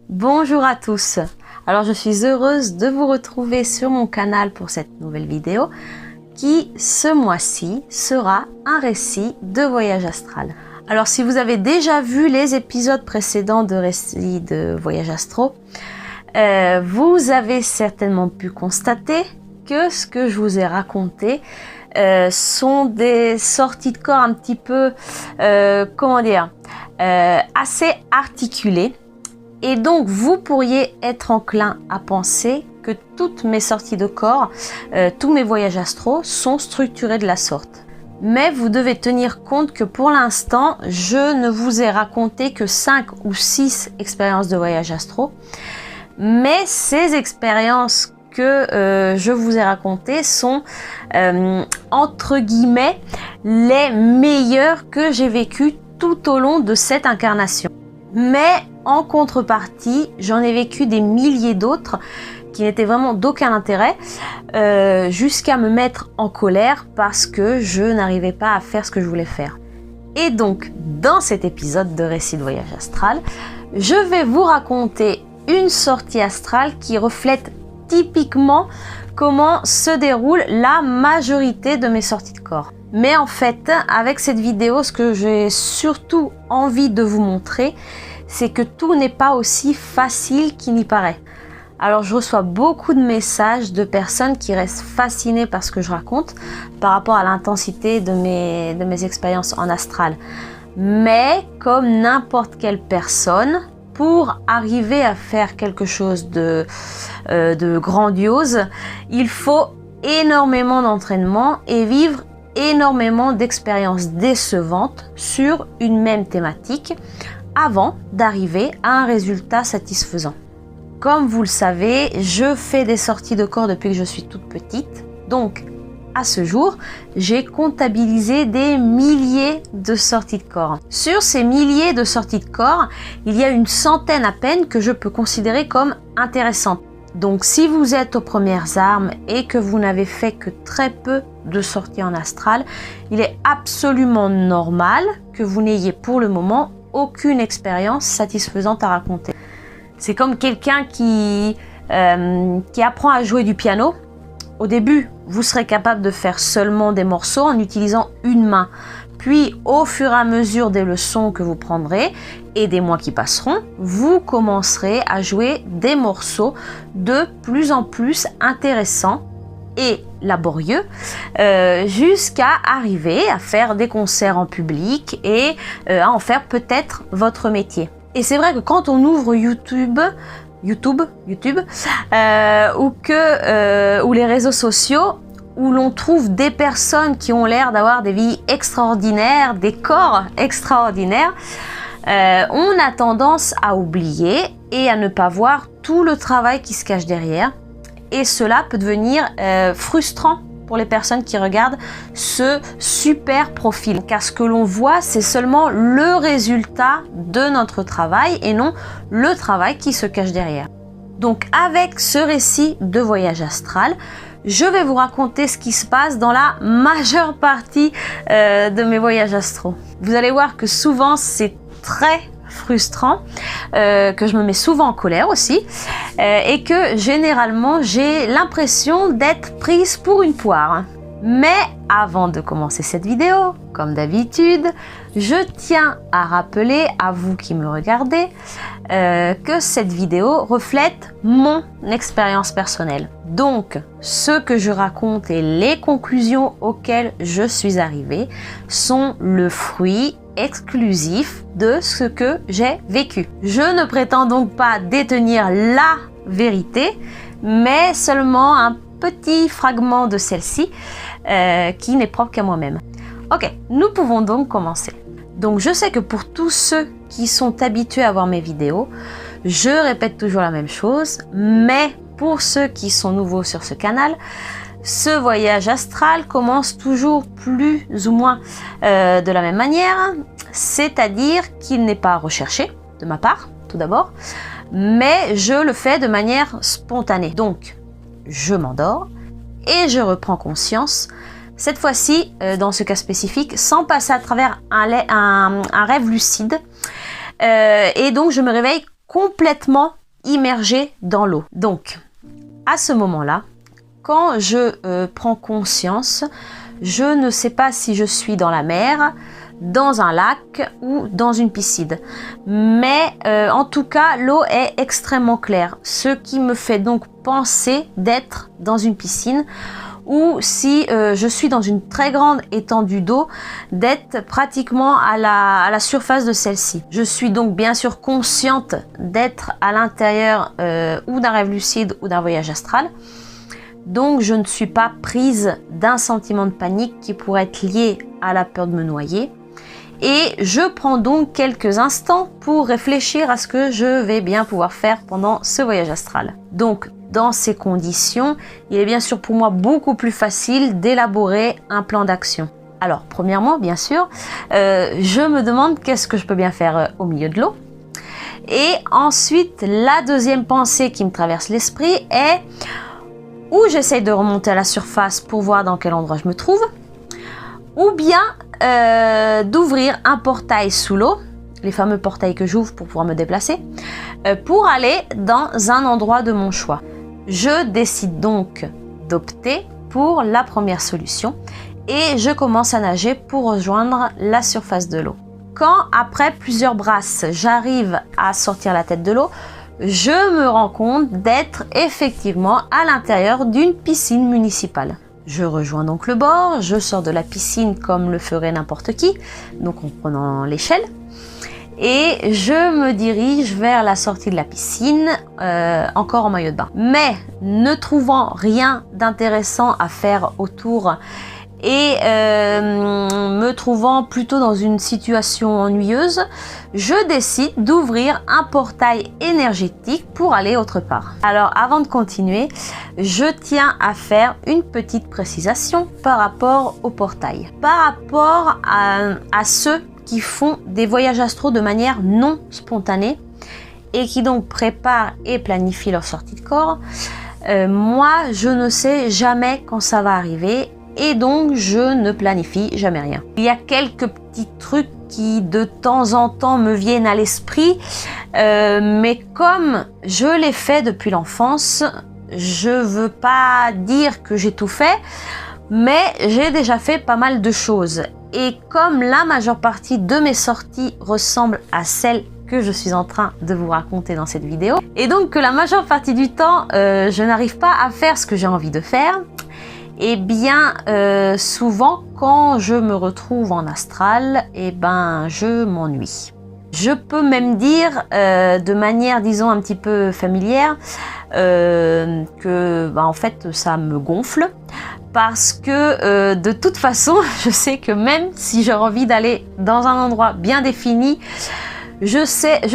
Bonjour à tous. Alors je suis heureuse de vous retrouver sur mon canal pour cette nouvelle vidéo qui ce mois-ci sera un récit de voyage astral. Alors si vous avez déjà vu les épisodes précédents de récits de voyage astro, vous avez certainement pu constater que ce que je vous ai raconté sont des sorties de corps un petit peu, assez articulées. Et donc, vous pourriez être enclin à penser que toutes mes sorties de corps, tous mes voyages astro sont structurés de la sorte. Mais vous devez tenir compte que pour l'instant, je ne vous ai raconté que 5 ou 6 expériences de voyage astro. Mais ces expériences que je vous ai racontées sont, entre guillemets, les meilleures que j'ai vécues tout au long de cette incarnation. Mais en contrepartie, j'en ai vécu des milliers d'autres qui n'étaient vraiment d'aucun intérêt, jusqu'à me mettre en colère parce que je n'arrivais pas à faire ce que je voulais faire. Et donc, dans cet épisode de récit de voyage astral, je vais vous raconter une sortie astrale qui reflète typiquement comment se déroule la majorité de mes sorties de corps. Mais en fait, avec cette vidéo, ce que j'ai surtout envie de vous montrer, c'est que tout n'est pas aussi facile qu'il n'y paraît. Alors je reçois beaucoup de messages de personnes qui restent fascinées par ce que je raconte par rapport à l'intensité de mes expériences en astral. Mais comme n'importe quelle personne, pour arriver à faire quelque chose de grandiose, il faut énormément d'entraînement et vivre énormément d'expériences décevantes sur une même thématique avant d'arriver à un résultat satisfaisant. Comme vous le savez, je fais des sorties de corps depuis que je suis toute petite. Donc, à ce jour, j'ai comptabilisé des milliers de sorties de corps. Sur ces milliers de sorties de corps, il y a une centaine à peine que je peux considérer comme intéressantes. Donc, si vous êtes aux premières armes et que vous n'avez fait que très peu de sorties en astral, il est absolument normal que vous n'ayez pour le moment aucune expérience satisfaisante à raconter. C'est comme quelqu'un qui apprend à jouer du piano. Au début, vous serez capable de faire seulement des morceaux en utilisant une main. Puis, au fur et à mesure des leçons que vous prendrez et des mois qui passeront, vous commencerez à jouer des morceaux de plus en plus intéressants et laborieux, jusqu'à arriver à faire des concerts en public et à en faire peut-être votre métier. Et c'est vrai que quand on ouvre YouTube ou les réseaux sociaux, où l'on trouve des personnes qui ont l'air d'avoir des vies extraordinaires, des corps extraordinaires, on a tendance à oublier et à ne pas voir tout le travail qui se cache derrière. Et cela peut devenir frustrant pour les personnes qui regardent ce super profil. Car ce que l'on voit, c'est seulement le résultat de notre travail et non le travail qui se cache derrière. Donc avec ce récit de voyage astral, je vais vous raconter ce qui se passe dans la majeure partie de mes voyages astro. Vous allez voir que souvent c'est très frustrant, que je me mets souvent en colère aussi, et que généralement j'ai l'impression d'être prise pour une poire. Mais avant de commencer cette vidéo, comme d'habitude, je tiens à rappeler à vous qui me regardez que cette vidéo reflète mon expérience personnelle. Donc, ce que je raconte et les conclusions auxquelles je suis arrivée sont le fruit exclusif de ce que j'ai vécu. Je ne prétends donc pas détenir la vérité, mais seulement un petit fragment de celle-ci qui n'est propre qu'à moi-même. Ok, nous pouvons donc commencer. Donc je sais que pour tous ceux qui sont habitués à voir mes vidéos, je répète toujours la même chose, mais pour ceux qui sont nouveaux sur ce canal, ce voyage astral commence toujours plus ou moins de la même manière, c'est-à-dire qu'il n'est pas recherché de ma part, tout d'abord, mais je le fais de manière spontanée. Donc, je m'endors et je reprends conscience, cette fois-ci, dans ce cas spécifique, sans passer à travers un rêve lucide. Et donc, je me réveille complètement immergé dans l'eau. Donc, à ce moment-là, quand je prends conscience, je ne sais pas si je suis dans la mer, dans un lac ou dans une piscine. Mais en tout cas, l'eau est extrêmement claire, ce qui me fait donc penser d'être dans une piscine ou si je suis dans une très grande étendue d'eau, d'être pratiquement à la surface de celle-ci. Je suis donc bien sûr consciente d'être à l'intérieur ou d'un rêve lucide ou d'un voyage astral. Donc je ne suis pas prise d'un sentiment de panique qui pourrait être lié à la peur de me noyer. Et je prends donc quelques instants pour réfléchir à ce que je vais bien pouvoir faire pendant ce voyage astral. Donc dans ces conditions, il est bien sûr pour moi beaucoup plus facile d'élaborer un plan d'action. Alors premièrement, bien sûr, je me demande qu'est-ce que je peux bien faire au milieu de l'eau. Et ensuite, la deuxième pensée qui me traverse l'esprit est ou j'essaye de remonter à la surface pour voir dans quel endroit je me trouve, ou bien d'ouvrir un portail sous l'eau, les fameux portails que j'ouvre pour pouvoir me déplacer, pour aller dans un endroit de mon choix. Je décide donc d'opter pour la première solution et je commence à nager pour rejoindre la surface de l'eau. Quand, après plusieurs brasses, j'arrive à sortir la tête de l'eau, je me rends compte d'être effectivement à l'intérieur d'une piscine municipale. Je rejoins donc le bord, je sors de la piscine comme le ferait n'importe qui, donc en prenant l'échelle, et je me dirige vers la sortie de la piscine, encore en maillot de bain. Mais ne trouvant rien d'intéressant à faire autour et me trouvant plutôt dans une situation ennuyeuse, je décide d'ouvrir un portail énergétique pour aller autre part. Alors avant de continuer, je tiens à faire une petite précisation par rapport au portail. Par rapport à ceux qui font des voyages astraux de manière non spontanée et qui donc préparent et planifient leur sortie de corps, moi je ne sais jamais quand ça va arriver. Et donc, je ne planifie jamais rien. Il y a quelques petits trucs qui, de temps en temps, me viennent à l'esprit. Mais comme je l'ai fait depuis l'enfance, je veux pas dire que j'ai tout fait, mais j'ai déjà fait pas mal de choses. Et comme la majeure partie de mes sorties ressemblent à celles que je suis en train de vous raconter dans cette vidéo, et donc que la majeure partie du temps, je n'arrive pas à faire ce que j'ai envie de faire, et bien souvent quand je me retrouve en astral, je m'ennuie. Je peux même dire de manière disons un petit peu familière que en fait ça me gonfle parce que de toute façon je sais que même si j'ai envie d'aller dans un endroit bien défini, je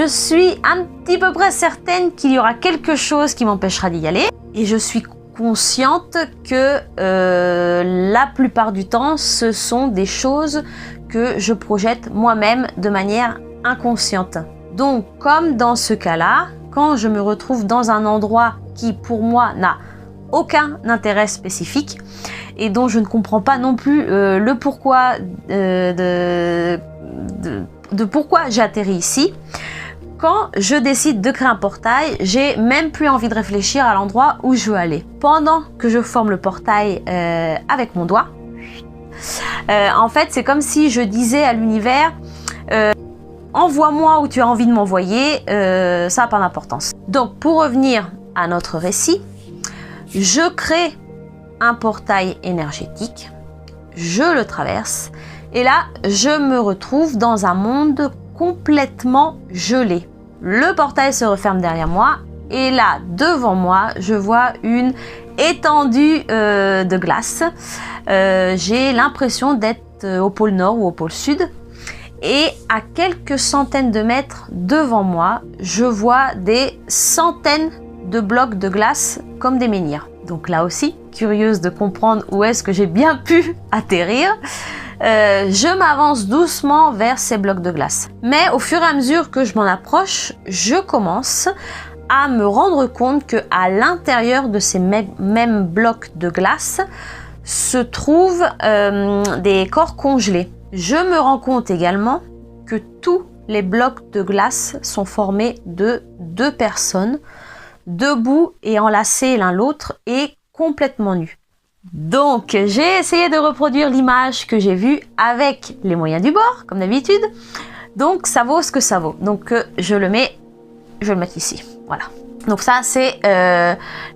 suis un petit peu près certaine qu'il y aura quelque chose qui m'empêchera d'y aller et je suis consciente que la plupart du temps ce sont des choses que je projette moi-même de manière inconsciente. Donc comme dans ce cas-là, quand je me retrouve dans un endroit qui pour moi n'a aucun intérêt spécifique et dont je ne comprends pas non plus le pourquoi de pourquoi j'ai atterri ici, quand je décide de créer un portail, j'ai même plus envie de réfléchir à l'endroit où je veux aller. Pendant que je forme le portail avec mon doigt, en fait, c'est comme si je disais à l'univers envoie-moi où tu as envie de m'envoyer, ça n'a pas d'importance. Donc, pour revenir à notre récit, je crée un portail énergétique, je le traverse, et là, je me retrouve dans un monde complètement gelé. Le portail se referme derrière moi et là, devant moi, je vois une étendue de glace. J'ai l'impression d'être au pôle Nord ou au pôle Sud. Et à quelques centaines de mètres devant moi, je vois des centaines de blocs de glace comme des menhirs. Donc là aussi, curieuse de comprendre où est-ce que j'ai bien pu atterrir. Je m'avance doucement vers ces blocs de glace. Mais au fur et à mesure que je m'en approche, je commence à me rendre compte qu'à l'intérieur de ces mêmes blocs de glace se trouvent des corps congelés. Je me rends compte également que tous les blocs de glace sont formés de 2 personnes, debout et enlacés l'un l'autre et complètement nus. Donc, j'ai essayé de reproduire l'image que j'ai vue avec les moyens du bord, comme d'habitude. Donc, ça vaut ce que ça vaut. Donc, je vais le mettre ici. Voilà. Donc ça, c'est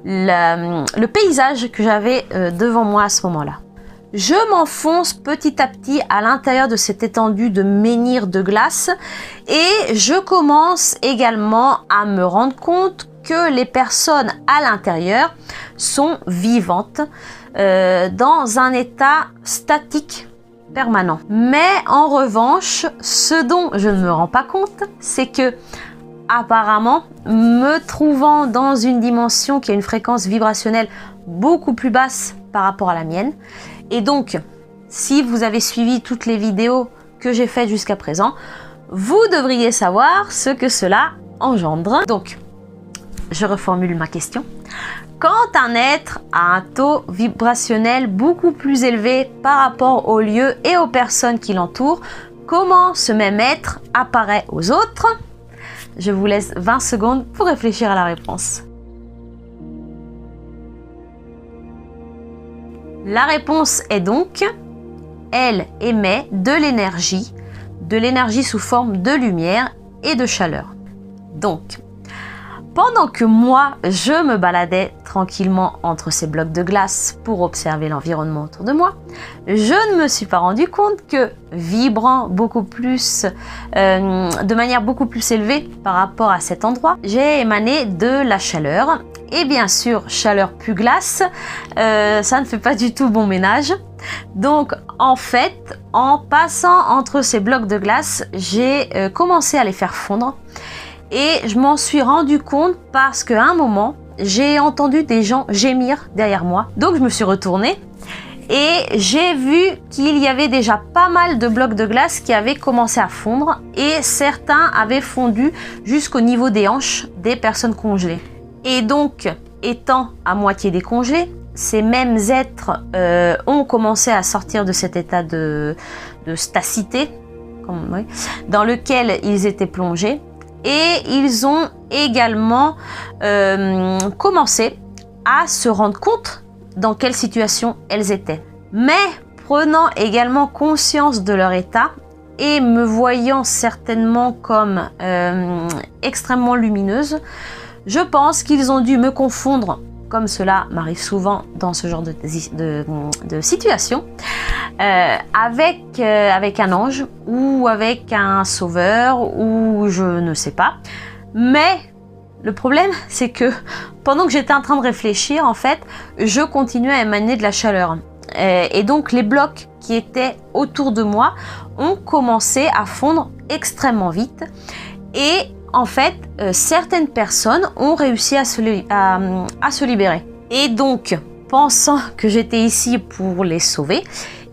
le paysage que j'avais devant moi à ce moment-là. Je m'enfonce petit à petit à l'intérieur de cette étendue de menhir de glace et je commence également à me rendre compte que les personnes à l'intérieur sont vivantes dans un état statique permanent. Mais en revanche, ce dont je ne me rends pas compte, c'est que apparemment, me trouvant dans une dimension qui a une fréquence vibrationnelle beaucoup plus basse par rapport à la mienne. Et donc, si vous avez suivi toutes les vidéos que j'ai faites jusqu'à présent, vous devriez savoir ce que cela engendre. Donc, je reformule ma question. Quand un être a un taux vibrationnel beaucoup plus élevé par rapport au lieu et aux personnes qui l'entourent, comment ce même être apparaît aux autres ? Je vous laisse 20 secondes pour réfléchir à la réponse. La réponse est donc, elle émet de l'énergie sous forme de lumière et de chaleur. Donc, pendant que moi, je me baladais tranquillement entre ces blocs de glace pour observer l'environnement autour de moi, je ne me suis pas rendu compte que, vibrant beaucoup plus, de manière beaucoup plus élevée par rapport à cet endroit, j'ai émané de la chaleur. Et bien sûr, chaleur plus glace, ça ne fait pas du tout bon ménage. Donc, en fait, en passant entre ces blocs de glace, j'ai commencé à les faire fondre. Et je m'en suis rendu compte parce qu'à un moment, j'ai entendu des gens gémir derrière moi. Donc je me suis retournée et j'ai vu qu'il y avait déjà pas mal de blocs de glace qui avaient commencé à fondre et certains avaient fondu jusqu'au niveau des hanches des personnes congelées. Et donc, étant à moitié décongelés, ces mêmes êtres ont commencé à sortir de cet état de stacité dans lequel ils étaient plongés. Et ils ont également commencé à se rendre compte dans quelle situation elles étaient. Mais prenant également conscience de leur état et me voyant certainement comme extrêmement lumineuse, je pense qu'ils ont dû me confondre, comme cela m'arrive souvent dans ce genre de situation, avec un ange ou avec un sauveur ou je ne sais pas. Mais le problème, c'est que pendant que j'étais en train de réfléchir, en fait, je continuais à émaner de la chaleur. Et donc les blocs qui étaient autour de moi ont commencé à fondre extrêmement vite. Et en fait, certaines personnes ont réussi à se libérer. Et donc, pensant que j'étais ici pour les sauver,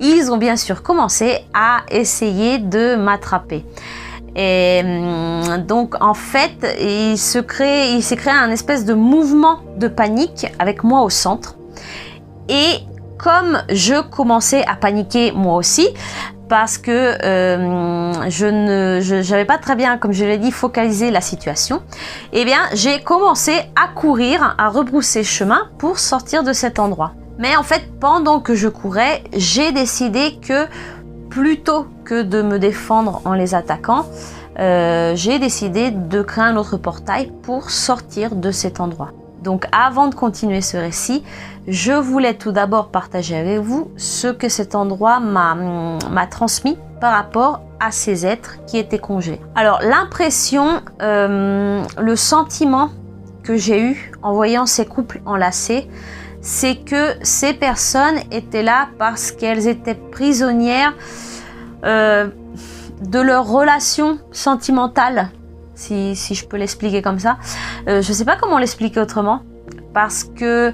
ils ont bien sûr commencé à essayer de m'attraper. Et donc, en fait, il s'est créé un espèce de mouvement de panique avec moi au centre. Et comme je commençais à paniquer moi aussi, parce que je n'avais pas très bien, comme je l'ai dit, focalisé la situation, eh bien, j'ai commencé à courir, à rebrousser chemin pour sortir de cet endroit. Mais en fait, pendant que je courais, j'ai décidé que plutôt que de me défendre en les attaquant, j'ai décidé de créer un autre portail pour sortir de cet endroit. Donc avant de continuer ce récit, je voulais tout d'abord partager avec vous ce que cet endroit m'a transmis par rapport à ces êtres qui étaient congelés. Alors l'impression, le sentiment que j'ai eu en voyant ces couples enlacés, c'est que ces personnes étaient là parce qu'elles étaient prisonnières de leur relation sentimentale. Si je peux l'expliquer comme ça. Je ne sais pas comment l'expliquer autrement. Parce que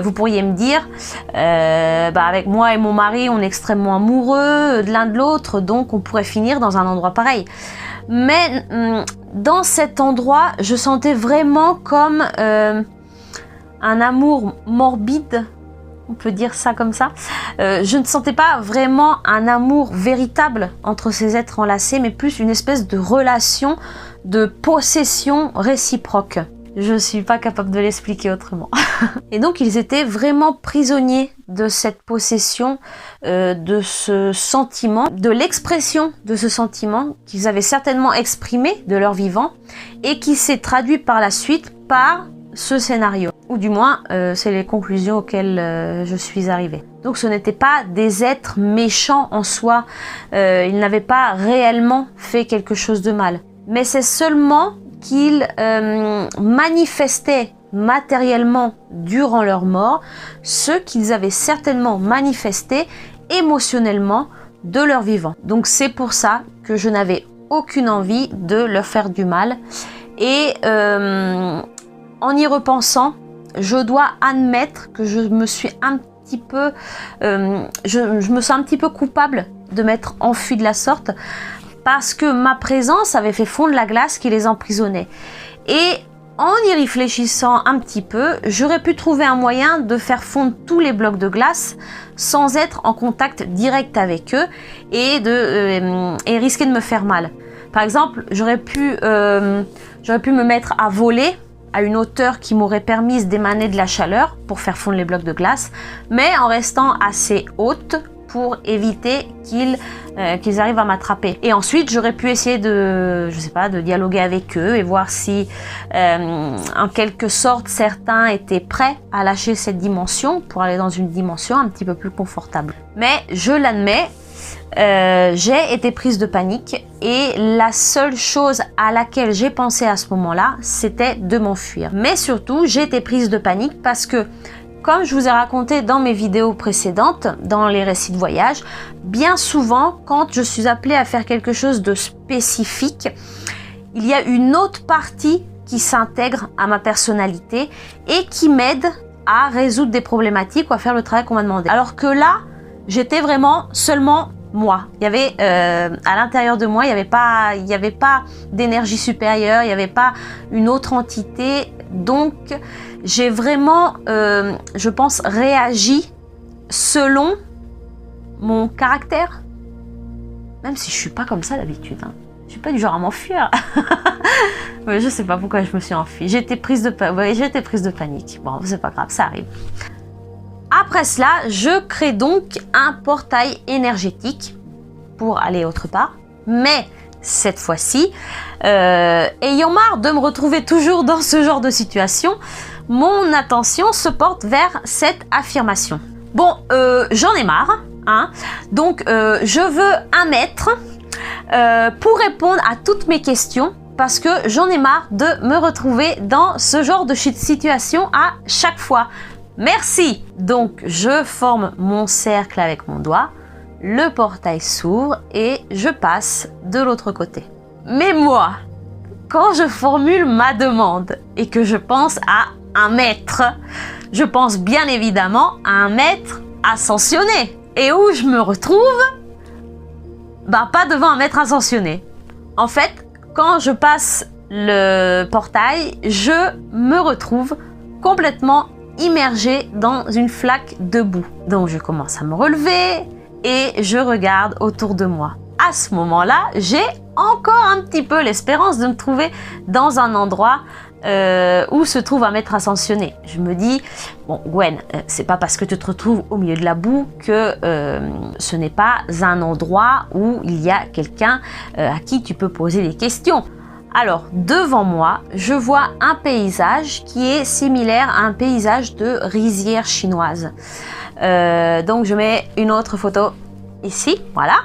vous pourriez me dire, avec moi et mon mari, on est extrêmement amoureux de l'un de l'autre, donc on pourrait finir dans un endroit pareil. Mais dans cet endroit, je sentais vraiment comme un amour morbide on peut dire ça comme ça. Je ne sentais pas vraiment un amour véritable entre ces êtres enlacés, mais plus une espèce de relation de possession réciproque. Je ne suis pas capable de l'expliquer autrement. Et donc ils étaient vraiment prisonniers de cette possession, de ce sentiment, de l'expression de ce sentiment qu'ils avaient certainement exprimé de leur vivant et qui s'est traduit par la suite par ce scénario. Ou du moins, c'est les conclusions auxquelles je suis arrivée. Donc ce n'étaient pas des êtres méchants en soi, ils n'avaient pas réellement fait quelque chose de mal. Mais c'est seulement qu'ils manifestaient matériellement durant leur mort ce qu'ils avaient certainement manifesté émotionnellement de leur vivant. Donc c'est pour ça que je n'avais aucune envie de leur faire du mal. Et en y repensant, je dois admettre que je me suis un petit peu, je me sens un petit peu coupable de m'être enfuie de la sorte, parce que ma présence avait fait fondre la glace qui les emprisonnait. Et en y réfléchissant un petit peu, j'aurais pu trouver un moyen de faire fondre tous les blocs de glace sans être en contact direct avec eux et risquer de me faire mal. Par exemple, j'aurais pu me mettre à voler à une hauteur qui m'aurait permis d'émaner de la chaleur pour faire fondre les blocs de glace, mais en restant assez haute pour éviter qu'ils arrivent à m'attraper. Et ensuite, j'aurais pu essayer de dialoguer avec eux et voir si, en quelque sorte, certains étaient prêts à lâcher cette dimension pour aller dans une dimension un petit peu plus confortable. Mais je l'admets, j'ai été prise de panique et la seule chose à laquelle j'ai pensé à ce moment-là, c'était de m'enfuir. Mais surtout, j'ai été prise de panique parce que, comme je vous ai raconté dans mes vidéos précédentes, dans les récits de voyage, bien souvent, quand je suis appelée à faire quelque chose de spécifique, il y a une autre partie qui s'intègre à ma personnalité et qui m'aide à résoudre des problématiques ou à faire le travail qu'on m'a demandé. Alors que là, j'étais vraiment seulement moi. Il y avait à l'intérieur de moi, il n'y avait pas d'énergie supérieure, il n'y avait pas une autre entité. Donc, j'ai vraiment, je pense, réagi selon mon caractère. Même si je suis pas comme ça d'habitude. Hein. Je suis pas du genre à m'enfuir. Mais je sais pas pourquoi je me suis enfuie. J'ai été prise de panique. Bon, c'est pas grave, ça arrive. Après cela, je crée donc un portail énergétique pour aller autre part. Mais cette fois-ci, ayant marre de me retrouver toujours dans ce genre de situation, mon attention se porte vers cette affirmation. Bon, j'en ai marre, hein, donc je veux un maître pour répondre à toutes mes questions parce que j'en ai marre de me retrouver dans ce genre de situation à chaque fois. Merci! Donc, je forme mon cercle avec mon doigt, le portail s'ouvre et je passe de l'autre côté. Mais moi, quand je formule ma demande et que je pense à un maître, je pense bien évidemment à un maître ascensionné. Et où je me retrouve? Ben, pas devant un maître ascensionné. En fait, quand je passe le portail, je me retrouve complètement immergée dans une flaque de boue. Donc je commence à me relever et je regarde autour de moi. À ce moment-là, j'ai encore un petit peu l'espérance de me trouver dans un endroit où se trouve un maître ascensionné. Je me dis, bon Gwen, c'est pas parce que tu te retrouves au milieu de la boue que ce n'est pas un endroit où il y a quelqu'un à qui tu peux poser des questions. Alors, devant moi, je vois un paysage qui est similaire à un paysage de rizière chinoise. Donc, je mets une autre photo ici, voilà.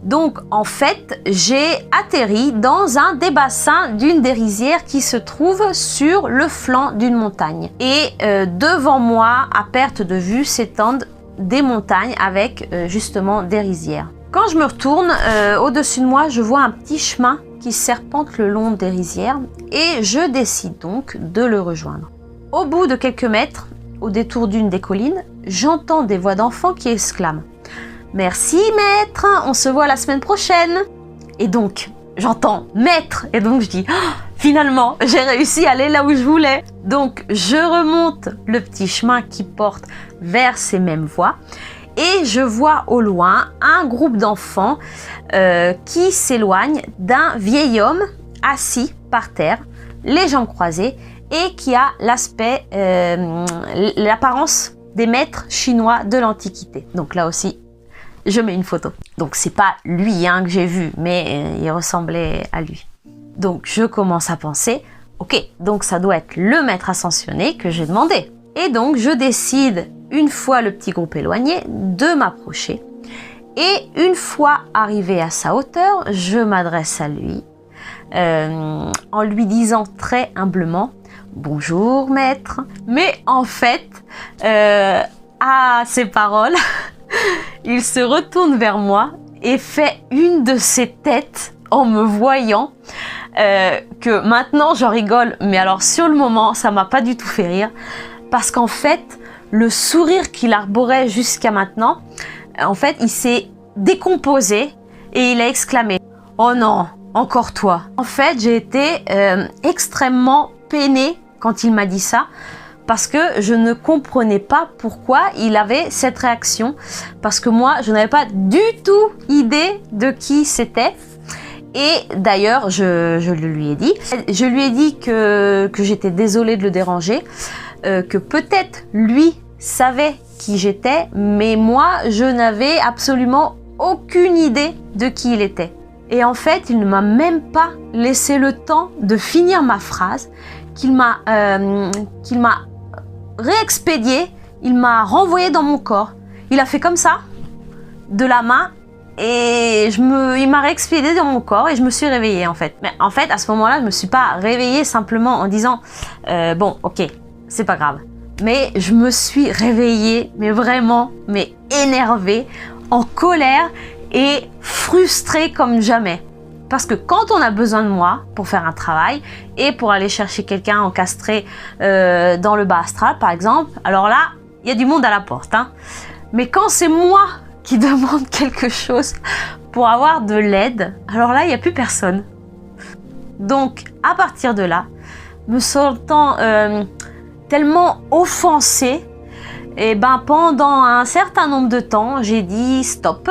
Donc, en fait, j'ai atterri dans un des bassins d'une des rizières qui se trouve sur le flanc d'une montagne. Et devant moi, à perte de vue, s'étendent des montagnes avec justement des rizières. Quand je me retourne, au-dessus de moi, je vois un petit chemin qui serpente le long des rizières et je décide donc de le rejoindre. Au bout de quelques mètres, au détour d'une des collines, j'entends des voix d'enfants qui exclament « Merci maître, on se voit la semaine prochaine !» Et donc, j'entends « maître » et donc je dis oh, « Finalement, j'ai réussi à aller là où je voulais. Donc, je remonte le petit chemin qui porte vers ces mêmes voies. Et je vois au loin un groupe d'enfants qui s'éloigne d'un vieil homme assis par terre, les jambes croisées, et qui a l'aspect, l'apparence des maîtres chinois de l'Antiquité. Donc là aussi, je mets une photo. Donc c'est pas lui que j'ai vu, mais il ressemblait à lui. Donc je commence à penser, ok, donc ça doit être le maître ascensionné que j'ai demandé. Et donc je décide, une fois le petit groupe éloigné, de m'approcher. Et une fois arrivé à sa hauteur, je m'adresse à lui en lui disant très humblement « Bonjour maître ». Mais en fait, à ces paroles, il se retourne vers moi et fait une de ses têtes en me voyant que maintenant j'en rigole, mais alors sur le moment, ça m'a pas du tout fait rire parce qu'en fait, le sourire qu'il arborait jusqu'à maintenant, en fait, il s'est décomposé et il a exclamé « Oh non, encore toi !» En fait, j'ai été extrêmement peinée quand il m'a dit ça parce que je ne comprenais pas pourquoi il avait cette réaction parce que moi, je n'avais pas du tout idée de qui c'était. Et d'ailleurs, je le lui ai dit. Je lui ai dit que j'étais désolée de le déranger, que peut-être lui savait qui j'étais, mais moi, je n'avais absolument aucune idée de qui il était. Et en fait, il ne m'a même pas laissé le temps de finir ma phrase, qu'il m'a réexpédié, il m'a renvoyé dans mon corps. Il a fait comme ça, de la main, et il m'a réexpédié dans mon corps et je me suis réveillée en fait. Mais en fait, à ce moment-là, je me suis pas réveillée simplement en disant bon, ok, c'est pas grave. Mais je me suis réveillée, mais vraiment, mais énervée, en colère et frustrée comme jamais. Parce que quand on a besoin de moi pour faire un travail et pour aller chercher quelqu'un encastré dans le bas astral, par exemple, alors là, il y a du monde à la porte. Mais quand c'est moi qui demande quelque chose pour avoir de l'aide, alors là, il n'y a plus personne. Donc, à partir de là, me sentant tellement offensée, et pendant un certain nombre de temps, j'ai dit stop,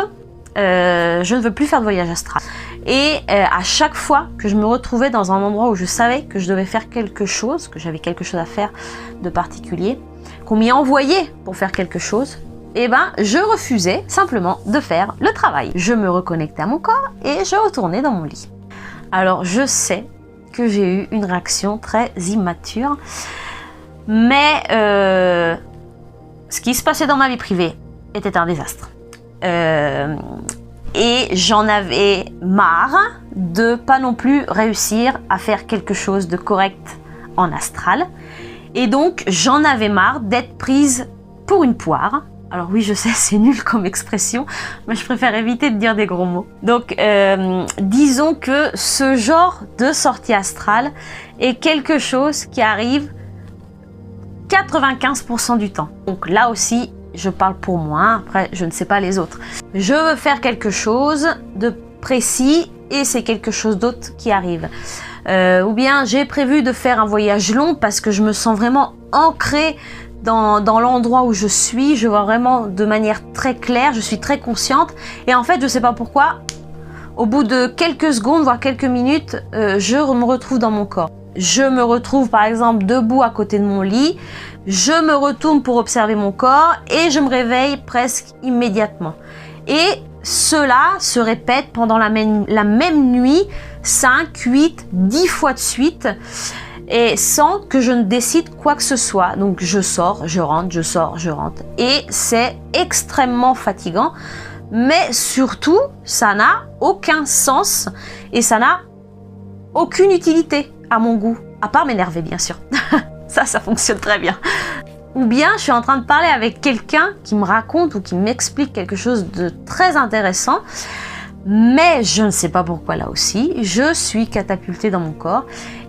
je ne veux plus faire de voyage astral. Et à chaque fois que je me retrouvais dans un endroit où je savais que je devais faire quelque chose, que j'avais quelque chose à faire de particulier, qu'on m'y envoyait pour faire quelque chose, je refusais simplement de faire le travail. Je me reconnectais à mon corps et je retournais dans mon lit. Alors je sais que j'ai eu une réaction très immature, mais ce qui se passait dans ma vie privée était un désastre. Et j'en avais marre de pas non plus réussir à faire quelque chose de correct en astral. Et donc j'en avais marre d'être prise pour une poire. Alors oui, je sais, c'est nul comme expression, mais je préfère éviter de dire des gros mots. Donc, disons que ce genre de sortie astrale est quelque chose qui arrive 95% du temps. Donc là aussi, je parle pour moi, après je ne sais pas les autres. Je veux faire quelque chose de précis et c'est quelque chose d'autre qui arrive. Ou bien j'ai prévu de faire un voyage long parce que je me sens vraiment ancrée dans l'endroit où je suis, je vois vraiment de manière très claire, je suis très consciente et en fait je sais pas pourquoi, au bout de quelques secondes, voire quelques minutes, je me retrouve dans mon corps. Je me retrouve par exemple debout à côté de mon lit, je me retourne pour observer mon corps et je me réveille presque immédiatement. Et cela se répète pendant la même nuit, 5, 8, 10 fois de suite. Et sans que je ne décide quoi que ce soit. Donc je sors, je rentre, je sors, je rentre. Et c'est extrêmement fatigant. Mais surtout, ça n'a aucun sens et ça n'a aucune utilité à mon goût. À part m'énerver, bien sûr. Ça fonctionne très bien. Ou bien je suis en train de parler avec quelqu'un qui me raconte ou qui m'explique quelque chose de très intéressant. Mais je ne sais pas pourquoi là aussi, je suis catapultée dans mon corps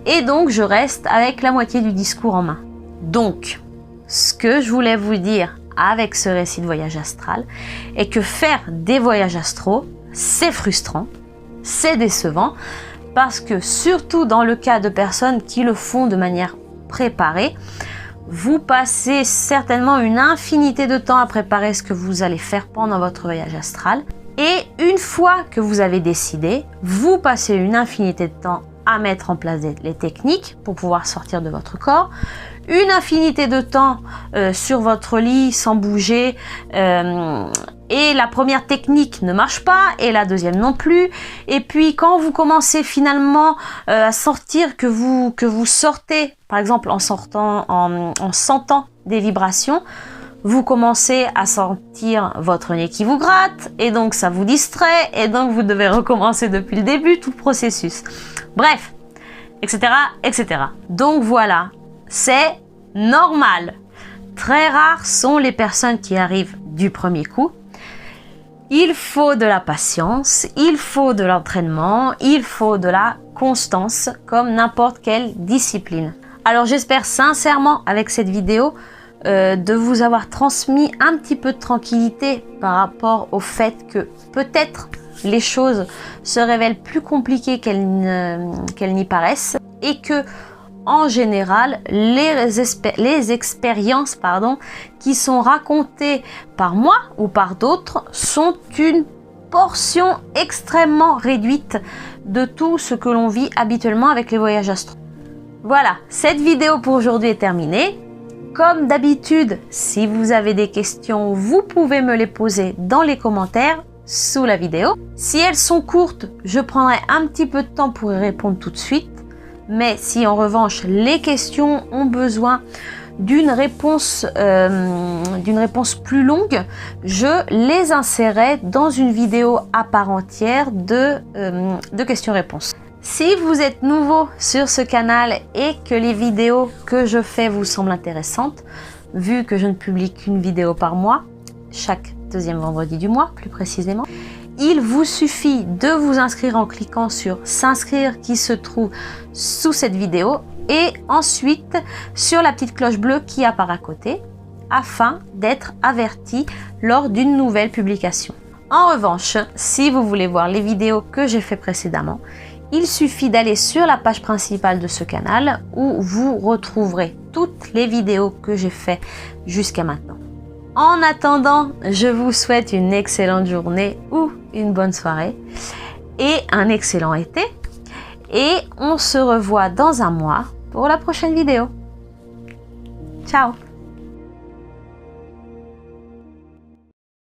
et donc je reste avec la moitié du discours en main. Donc, ce que je voulais vous dire avec ce récit de voyage astral est que faire des voyages astraux, c'est frustrant, c'est décevant parce que surtout dans le cas de personnes qui le font de manière préparée, vous passez certainement une infinité de temps à préparer ce que vous allez faire pendant votre voyage astral. Et une fois que vous avez décidé, vous passez une infinité de temps à mettre en place les techniques pour pouvoir sortir de votre corps, une infinité de temps sur votre lit sans bouger, et la première technique ne marche pas et la deuxième non plus, et puis quand vous commencez finalement à sortir, que vous sortez par exemple en sentant des vibrations, vous commencez à sentir votre nez qui vous gratte, et donc ça vous distrait, et donc vous devez recommencer depuis le début tout le processus. Bref, etc., etc. Donc voilà, c'est normal. Très rares sont les personnes qui arrivent du premier coup. Il faut de la patience, il faut de l'entraînement, il faut de la constance, comme n'importe quelle discipline. Alors j'espère sincèrement avec cette vidéo de vous avoir transmis un petit peu de tranquillité par rapport au fait que peut-être les choses se révèlent plus compliquées qu'elles n'y paraissent, et que en général les expériences qui sont racontées par moi ou par d'autres sont une portion extrêmement réduite de tout ce que l'on vit habituellement avec les voyages astraux. Voilà, cette vidéo pour aujourd'hui est terminée. Comme d'habitude, si vous avez des questions, vous pouvez me les poser dans les commentaires sous la vidéo. Si elles sont courtes, je prendrai un petit peu de temps pour y répondre tout de suite. Mais si en revanche les questions ont besoin d'une réponse plus longue, je les insérerai dans une vidéo à part entière de questions-réponses. Si vous êtes nouveau sur ce canal et que les vidéos que je fais vous semblent intéressantes, vu que je ne publie qu'une vidéo par mois, chaque deuxième vendredi du mois plus précisément, il vous suffit de vous inscrire en cliquant sur s'inscrire qui se trouve sous cette vidéo, et ensuite sur la petite cloche bleue qui apparaît à côté, afin d'être averti lors d'une nouvelle publication. En revanche, si vous voulez voir les vidéos que j'ai fait précédemment, il suffit d'aller sur la page principale de ce canal où vous retrouverez toutes les vidéos que j'ai fait jusqu'à maintenant. En attendant, je vous souhaite une excellente journée ou une bonne soirée et un excellent été. Et on se revoit dans un mois pour la prochaine vidéo. Ciao!